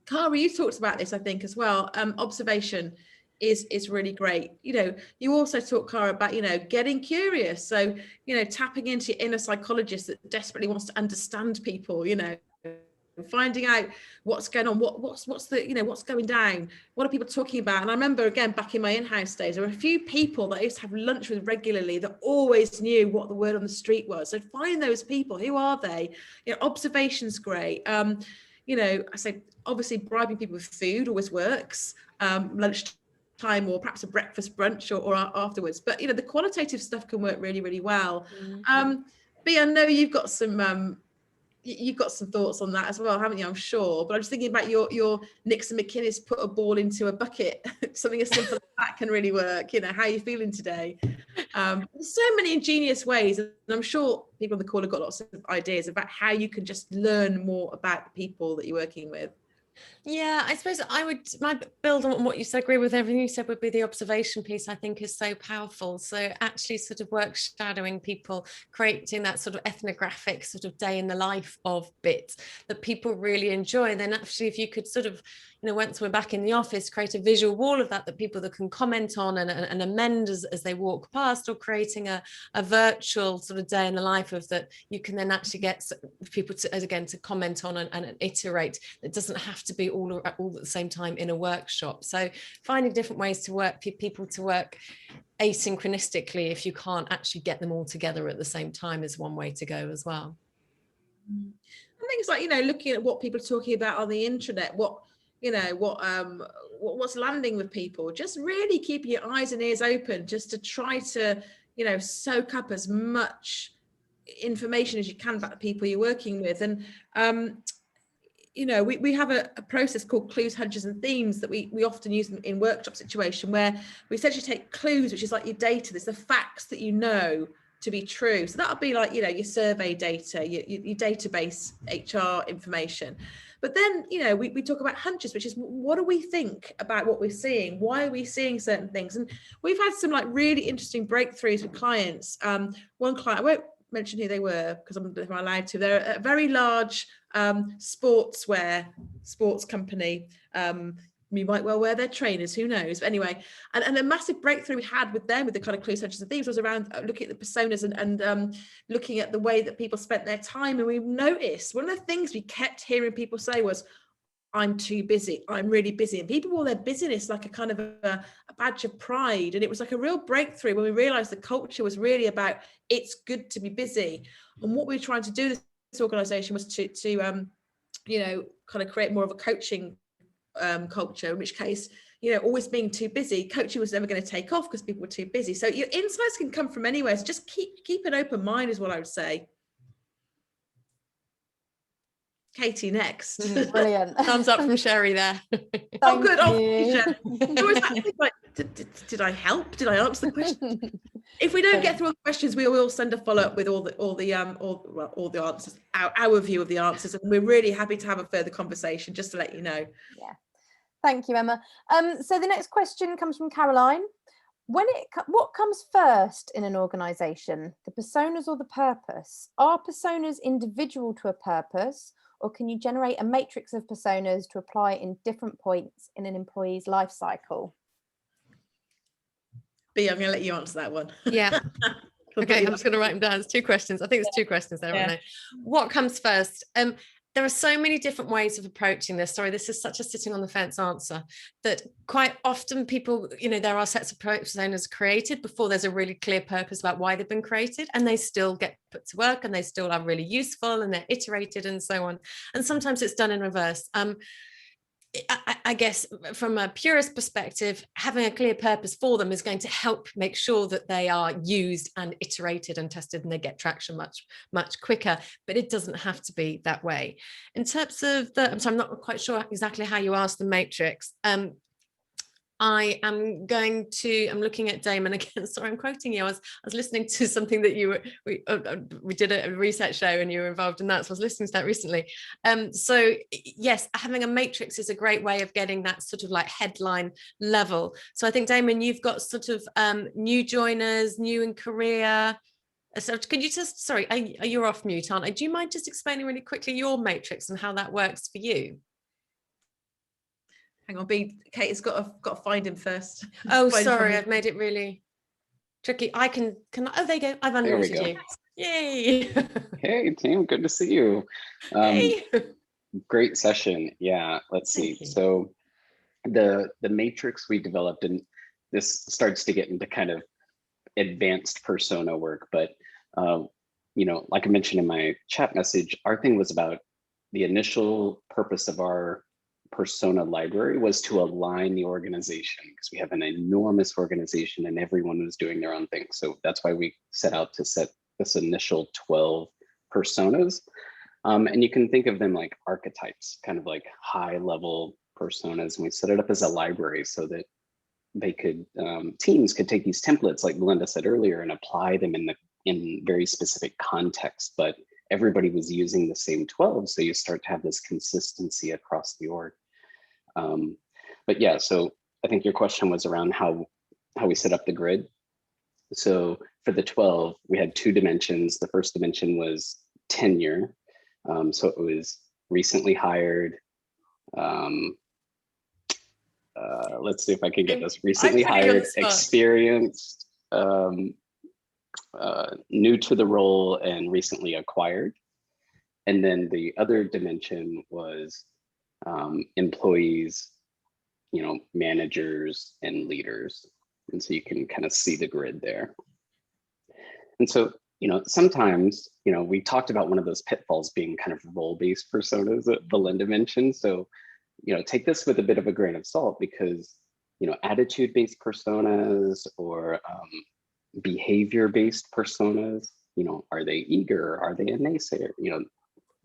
Cara, you talked about this, I think, as well. Observation is really great. You know, you also talk, Cara, about, you know, getting curious. So, you know, tapping into your inner psychologist that desperately wants to understand people, you know, finding out what's going on, what's the, you know, what's going down, what are people talking about. And I remember, again, back in my in-house days, there were a few people that I used to have lunch with regularly that always knew what the word on the street was. So find those people. Who are they? You know, observation's great. You know, I say obviously bribing people with food always works. Lunch time, or perhaps a breakfast brunch or afterwards, but you know, the qualitative stuff can work really, really well. But I know you've got some thoughts on that as well, haven't you? I'm sure. But I'm just thinking about your Nixon McInnes put a ball into a bucket. Something as simple as that can really work. You know, how are you feeling today? There's so many ingenious ways, and I'm sure people on the call have got lots of ideas about how you can just learn more about the people that you're working with. Yeah, I suppose my build on what you said, agree with everything you said, would be the observation piece. I think is so powerful. So actually sort of work shadowing people, creating that sort of ethnographic sort of day in the life of bits that people really enjoy. Then actually, if you could sort of, you know, once we're back in the office, create a visual wall of that people that can comment on and amend as they walk past, or creating a virtual sort of day in the life of that you can then actually get people to, again, to comment on and iterate. It doesn't have to be all at the same time in a workshop. So finding different ways to work, people to work asynchronistically if you can't actually get them all together at the same time, is one way to go as well. I think it's like, you know, looking at what people are talking about on the intranet, what's landing with people, just really keeping your eyes and ears open, just to try to, you know, soak up as much information as you can about the people you're working with. And you know, we have a process called clues, hunches and themes that we often use in workshop situation, where we essentially take clues, which is like your data, there's the facts that you know to be true. So that'll be like, you know, your survey data, your database HR information. But then, you know, we talk about hunches, which is what do we think about what we're seeing? Why are we seeing certain things? And we've had some like really interesting breakthroughs with clients. One client, I won't mention who they were because I'm allowed to. They're a very large sports company. You might well wear their trainers, who knows? But anyway, and a massive breakthrough we had with them, with the kind of clues, hunches and themes, was around looking at the personas and looking at the way that people spent their time. And we noticed one of the things we kept hearing people say was, I'm too busy, I'm really busy. And people wore their busyness like a kind of a badge of pride. And it was like a real breakthrough when we realized the culture was really about, it's good to be busy. And what we were trying to do this organization was to you know, kind of create more of a coaching culture, in which case, you know, always being too busy, coaching was never going to take off because people were too busy. So your insights can come from anywhere. So just keep an open mind is what I would say. Katie, next. Brilliant. Thumbs up from Sherry there. Oh, good. You. Did I help? Did I answer the question? If we don't get through all the questions, we will send a follow-up with all the answers, our view of the answers, and we're really happy to have a further conversation. Just to let you know. Yeah. Thank you, Emma. So the next question comes from Caroline. What comes first in an organisation, the personas or the purpose? Are personas individual to a purpose, or can you generate a matrix of personas to apply in different points in an employee's life cycle? B, I'm going to let you answer that one. Yeah. Okay, I'm just going to write them down. There's 2 questions. I think there's 2 questions there, aren't there? What comes first? There are so many different ways of approaching this. Sorry, this is such a sitting on the fence answer, that quite often people, you know, there are sets of personas created before there's a really clear purpose about why they've been created, and they still get put to work and they still are really useful and they're iterated and so on. And sometimes it's done in reverse. I guess from a purist perspective, having a clear purpose for them is going to help make sure that they are used and iterated and tested and they get traction much quicker, but it doesn't have to be that way. In terms of so I'm not quite sure exactly how you asked the matrix. I'm looking at Damon again. Sorry, I'm quoting you. I was listening to something that we did a research show and you were involved in that. So I was listening to that recently. So yes, having a matrix is a great way of getting that sort of like headline level. So I think, Damon, you've got sort of new joiners, new in career. So could you just, sorry, you're off mute, aren't I? Do you mind just explaining really quickly your matrix and how that works for you? Hang on, Kate has got to find him first. Oh, sorry, I've made it really tricky. I can oh, there you go. I've unmuted you. Yay. Hey, team, good to see you. Hey. Great session. Yeah, let's see. So the matrix we developed, and this starts to get into kind of advanced persona work, but you know, like I mentioned in my chat message, our thing was about the initial purpose of our persona library was to align the organization, because we have an enormous organization and everyone was doing their own thing. So that's why we set out to set this initial 12 personas. And you can think of them like archetypes, kind of like high level personas. And we set it up as a library so that they could, teams could take these templates, like Melinda said earlier, and apply them in very specific context. But everybody was using the same 12, so you start to have this consistency across the org. But yeah, so I think your question was around how we set up the grid. So for the 12, we had 2 dimensions. The first dimension was tenure. So it was recently hired. Let's see if I can get this. Recently hired, experienced, new to the role, and recently acquired. And then the other dimension was employees, you know, managers and leaders. And so you can kind of see the grid there. And so, you know, sometimes, you know, we talked about one of those pitfalls being kind of role-based personas that Belinda mentioned. So, you know, take this with a bit of a grain of salt, because, you know, attitude-based personas or behavior-based personas, you know, are they eager? Are they a naysayer? You know,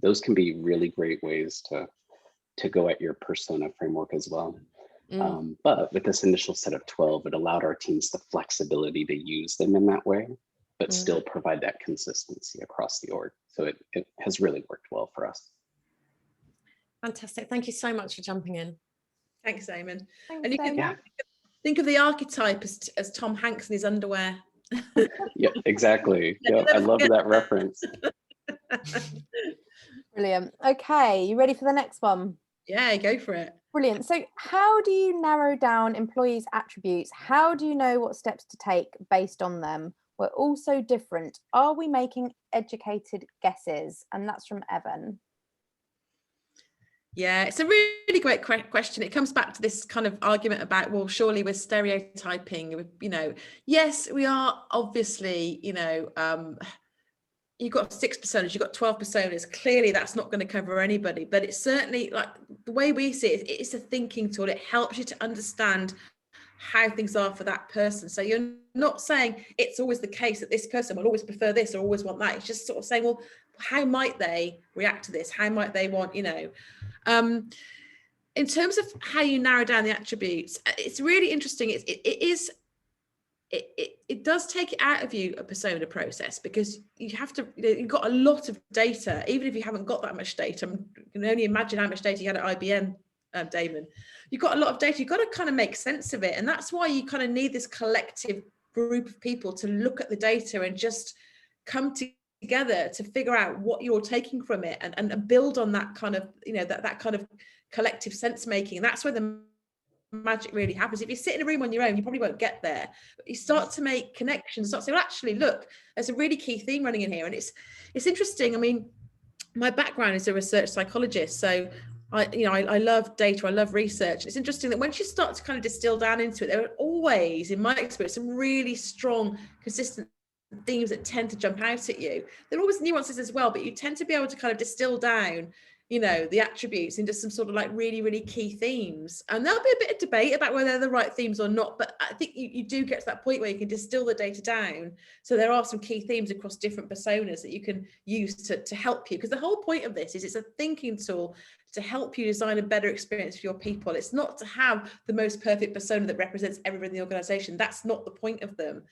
those can be really great ways to go at your persona framework as well. But with this initial set of 12, it allowed our teams the flexibility to use them in that way, but still provide that consistency across the org. So it has really worked well for us. Fantastic. Thank you so much for jumping in. Thanks, Damon. Thanks, And you can Damon. think of the archetype as Tom Hanks in his underwear. Yeah, exactly. Yeah, I love that reference. Brilliant. Okay, you ready for the next one? Yeah, go for it. Brilliant. So how do you narrow down employees' attributes? How do you know what steps to take based on them? We're all so different. Are we making educated guesses? And that's from Evan. Yeah, it's a really great question. It comes back to this kind of argument about, well, surely we're stereotyping, you know. Yes, we are, obviously, you know, you've got 6 personas, you've got 12 personas. Clearly that's not going to cover anybody, but it's certainly, like, the way we see it, it's a thinking tool. It helps you to understand how things are for that person. So you're not saying it's always the case that this person will always prefer this or always want that. It's just sort of saying, well, how might they react to this? How might they want, you know, in terms of how you narrow down the attributes, it's really interesting. It does take it out of you, a persona process, because you have to, you know, you've got a lot of data. Even if you haven't got that much data, you can only imagine how much data you had at IBM, Damon. You've got a lot of data. You've got to kind of make sense of it, and that's why you kind of need this collective group of people to look at the data and just come together to figure out what you're taking from it, and build on that kind of, you know, that kind of collective sense making. And that's where the magic really happens. If you sit in a room on your own, you probably won't get there, but you start to make connections, start to say, well, actually, look, there's a really key theme running in here. And it's interesting. I mean, my background is a research psychologist, so I love data, I love research. It's interesting that once you start to kind of distill down into it, there are always, in my experience, some really strong, consistent themes that tend to jump out at you. There are always nuances as well, but you tend to be able to kind of distill down, you know, the attributes into some sort of like really, really key themes. And there'll be a bit of debate about whether they're the right themes or not, but I think you do get to that point where you can distill the data down. So there are some key themes across different personas that you can use to help you. Because the whole point of this is it's a thinking tool to help you design a better experience for your people. It's not to have the most perfect persona that represents everyone in the organization. That's not the point of them.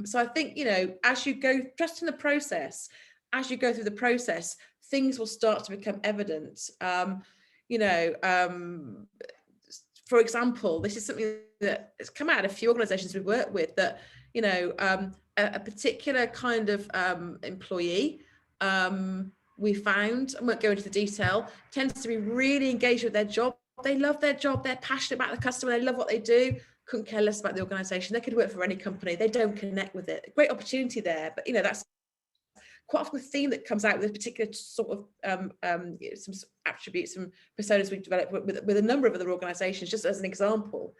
So I think, you know, as you go, just in the process, as you go through the process, things will start to become evident. For example, this is something that has come out of a few organizations we've worked with, that, you know, a particular kind of employee, we found, I won't go into the detail, tends to be really engaged with their job. They love their job, they're passionate about the customer, they love what they do, couldn't care less about the organization. They could work for any company, they don't connect with it. Great opportunity there, but, you know, that's quite often the theme that comes out with a particular sort of some attributes, some personas we've developed with a number of other organizations, just as an example.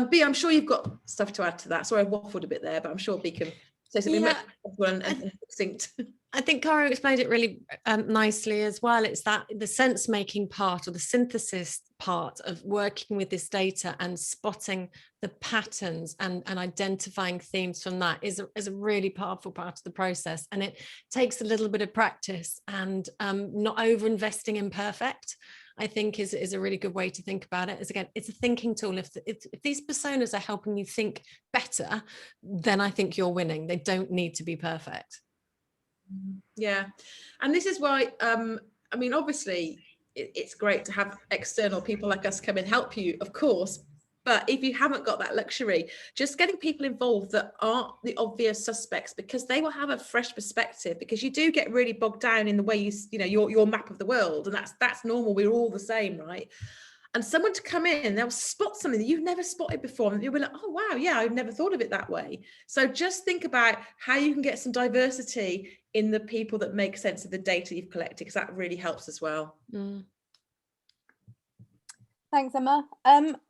B, I'm sure you've got stuff to add to that. Sorry, I waffled a bit there, but I'm sure B can say something and succinct. I think Cara explained it really nicely as well. It's that the sense making part, or the synthesis part of working with this data and spotting the patterns and identifying themes from that is a really powerful part of the process. And it takes a little bit of practice, and not over investing in perfect, I think is a really good way to think about it. Is, again, it's a thinking tool. If these personas are helping you think better, then I think you're winning. They don't need to be perfect. Yeah, and this is why I mean, obviously it's great to have external people like us come and help you, of course, but if you haven't got that luxury, just getting people involved that aren't the obvious suspects, because they will have a fresh perspective, because you do get really bogged down in the way you know your map of the world, and that's normal. We're all the same, right? And someone to come in, they'll spot something that you've never spotted before, and you'll be like, oh wow, yeah, I've never thought of it that way. So just think about how you can get some diversity in the people that make sense of the data you've collected, because that really helps as well. Thanks, Emma.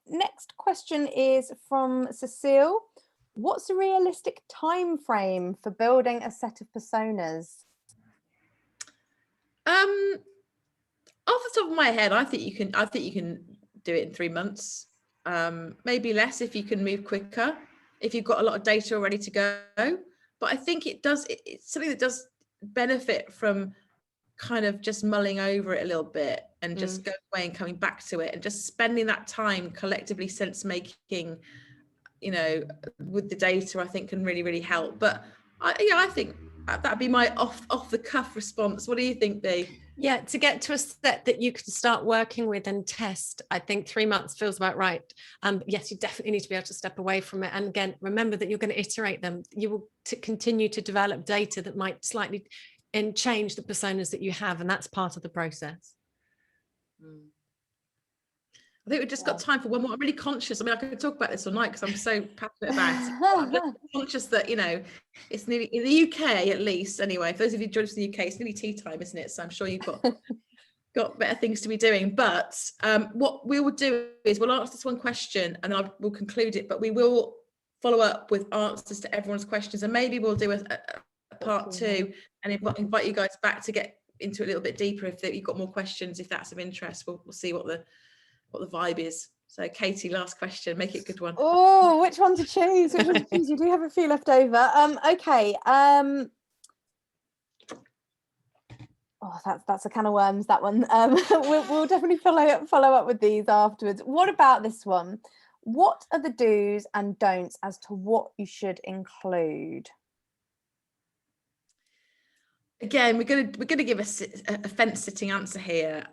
Next question is from Cecile. What's a realistic time frame for building a set of personas? Off the top of my head, I think you can do it in 3 months, maybe less if you can move quicker, if you've got a lot of data ready to go. But I think it's something that does benefit from kind of just mulling over it a little bit, and just going away and coming back to it, and just spending that time collectively sense making, you know, with the data, I think can really, really help. But I think that'd be my off the cuff response. What do you think, Bea? Yeah, to get to a set that you can start working with and test, I think 3 months feels about right. Yes, you definitely need to be able to step away from it. And again, remember that you're going to iterate them. You will continue to develop data that might slightly change the personas that you have, and that's part of the process. I think we've just got time for one more. I'm really conscious. I mean, I could talk about this all night because I'm so passionate about it. I'm just conscious that, you know, it's nearly, in the UK at least, anyway, for those of you joining us in the UK, it's nearly tea time, isn't it? So I'm sure you've got got better things to be doing. But what we will do is we'll answer this one question and then we'll conclude it, but we will follow up with answers to everyone's questions, and maybe we'll do a part 2 and invite you guys back to get into it a little bit deeper if you've got more questions, if that's of interest. We'll see what the vibe is. So Katie, last question, make it a good one. Oh, which one to choose? Which one to choose? You do have a few left over. Okay. Oh, that's a can of worms, that one. We'll definitely follow up with these afterwards. What about this one? What are the do's and don'ts as to what you should include? Again, we're gonna give a fence-sitting answer here.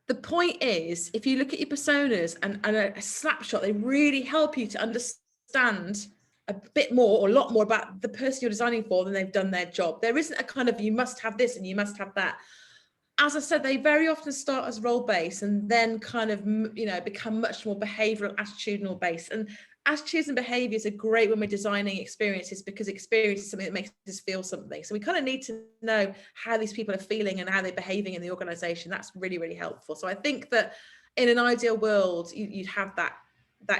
The point is, if you look at your personas and a snapshot, they really help you to understand a bit more or a lot more about the person you're designing for than they've done their job. There isn't a kind of you must have this and you must have that. As I said, they very often start as role-based and then kind of, become much more behavioural, attitudinal based. And attitudes and behaviours are great when we're designing experiences, because experience is something that makes us feel something. So we kind of need to know how these people are feeling and how they're behaving in the organisation. That's really, really helpful. So I think that in an ideal world, you'd have that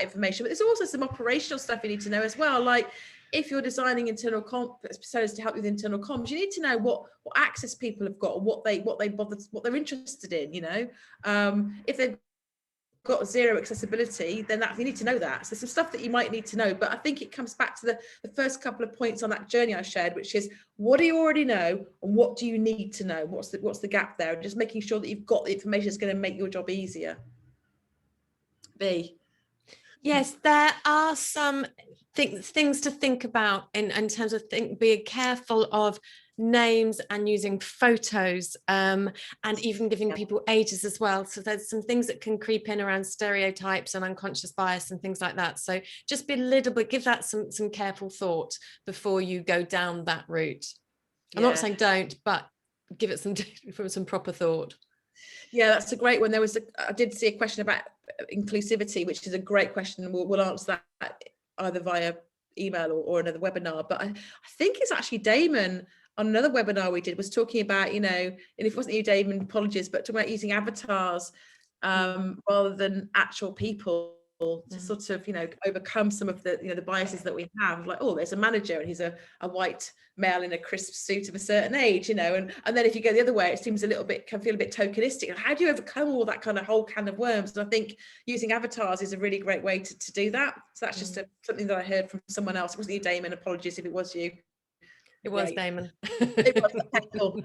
information. But there's also some operational stuff you need to know as well. Like if you're designing internal personas to help with internal comms, you need to know what access people have got, or what they're interested in. If they've got zero accessibility, then you need to know that. So some stuff that you might need to know. But I think it comes back to the first couple of points on that journey I shared, which is what do you already know and what do you need to know? What's the gap there? And just making sure that you've got the information that's going to make your job easier. B. Yes, there are some things to think about in terms of being careful of names and using photos, and even giving people ages as well. So there's some things that can creep in around stereotypes and unconscious bias and things like that. So just be a little bit, give that some careful thought before you go down that route. I'm not saying don't, but give it some proper thought. Yeah, that's a great one. I did see a question about inclusivity, which is a great question. We'll answer that either via email or another webinar. But I think it's actually Damon on another webinar we did was talking about, and if it wasn't you, Damon, apologies, but talking about using avatars rather than actual people to sort of, overcome some of the biases that we have. Like, oh, there's a manager and he's a white male in a crisp suit of a certain age, and then if you go the other way, it seems can feel a bit tokenistic. And how do you overcome all that kind of whole can of worms? And I think using avatars is a really great way to do that. So that's just something that I heard from someone else. It wasn't you, Damon. Apologies if it was you. It was Damon. It was. Okay, cool.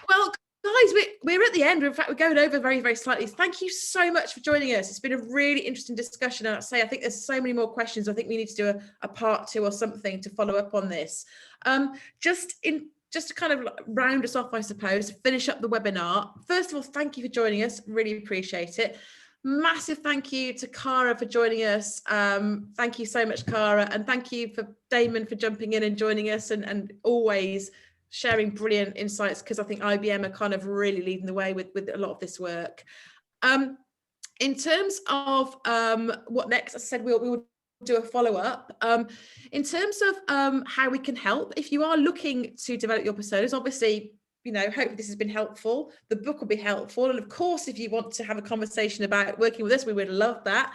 Well, guys, we're at the end. In fact, we're going over very, very slightly. Thank you so much for joining us. It's been a really interesting discussion. And I think there's so many more questions. I think we need to do a part 2 or something to follow up on this. Just to kind of round us off, I suppose, finish up the webinar. First of all, thank you for joining us. Really appreciate it. Massive thank you to Cara for joining us. Thank you so much, Cara. And thank you for Damon for jumping in and joining us and always sharing brilliant insights, because I think IBM are kind of really leading the way with a lot of this work. In terms of what next, as I said, we will do a follow-up. In terms of how we can help, if you are looking to develop your personas, obviously, hopefully this has been helpful. The book will be helpful. And of course, if you want to have a conversation about working with us, we would love that.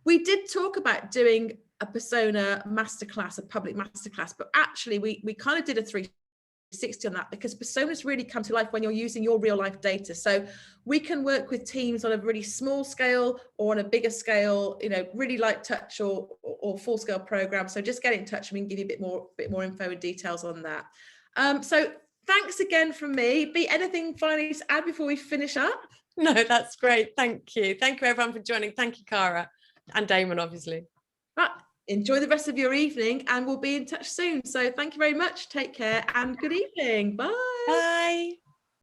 We did talk about doing a persona masterclass, a public masterclass, but actually we kind of did a 360 on that, because personas really come to life when you're using your real life data. So we can work with teams on a really small scale or on a bigger scale, really light touch or full scale program. So just get in touch and we can give you a bit more info and details on that. So thanks again from me. Be anything finally to add before we finish up? No, that's great. Thank you. Thank you everyone for joining. Thank you, Cara, and Damon, obviously. Right. Enjoy the rest of your evening and we'll be in touch soon. So thank you very much. Take care and good evening. Bye. Bye.